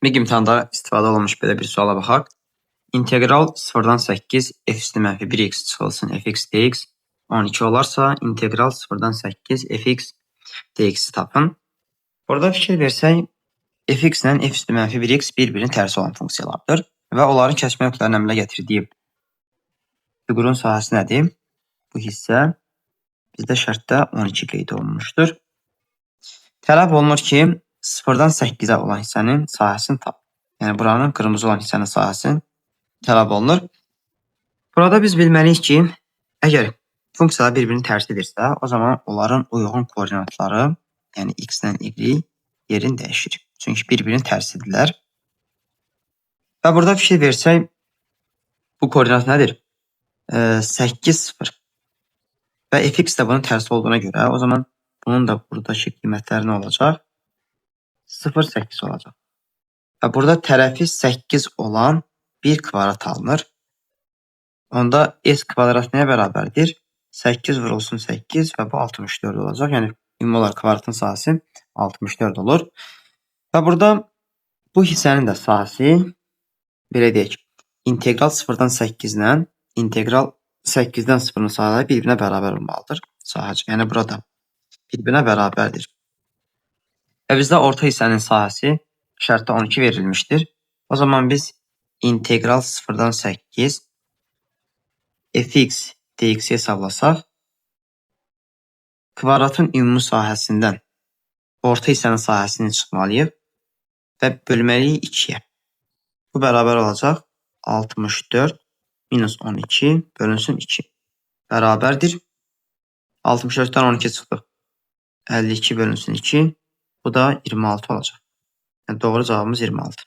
MİQ imtahanda istifadə olunmuş belə bir suala baxaq. İntegral 0-dan 8 f üstü mənfi 1x çıxılsın fx dx 12 olarsa, integral 0-dan 8 fx dx-i tapın. Burada fikir versək, fx ilə f üstü mənfi 1x bir-birinin tərsi olan funksiyalardır və onların kəsmə nöqtələrini əmələ gətirdiyi fiqurun sahəsi nədir? Bu hissə bizdə şərtdə 12 qeyd olunmuşdur. Tələb olunur ki, 0-dan 8-ə olan hissənin sahəsini tap. Yəni, buranın qırmızı olan hissənin sahəsini tələb olunur. Burada biz bilməliyik ki, əgər funksiyalar bir-birinin tərsidirsə, o zaman onların uyğun koordinatları, yəni x ilə y yerini dəyişir. Çünki bir-birinin tərsidirlər. Və burada fikir versək, bu koordinat nədir? 8, 0. Və fx də bunun tərsi olduğuna görə, o zaman bunun da buradakı qiymətləri nə olacaq? 0, 8 olacaq. Və burada tərəfi 8 olan bir kvadrat alınır. Onda s kvadrat nəyə bərabərdir? 8 vurulsun 8 və bu 64 olacaq. Yəni, ümumi olaraq kvadratın sahəsi 64 olur. Və burada bu hissənin də sahəsi, belə deyək, integral 0-dan 8 ilə integral 8-dən 0-ın sahələri bir-birinə bərabər olmalıdır. Sahəcə, yəni burada bir-birinə bərabərdir. Və bizdə orta hissənin sahəsi şərtdə 12 verilmişdir. O zaman biz integral 0-dan 8 fx dx-i hesablasaq, kvadratın ümumi sahəsindən orta hissənin sahəsini çıxmalıyıq və bölməliyik 2-yə. Bu bərabər olacaq 64 minus 12 bölünsün 2. Bərabərdir. 64-dən 12 çıxdıq. 52 bölünsün 2. Bu da 26 olacaq. Yəni, doğru cavabımız 26.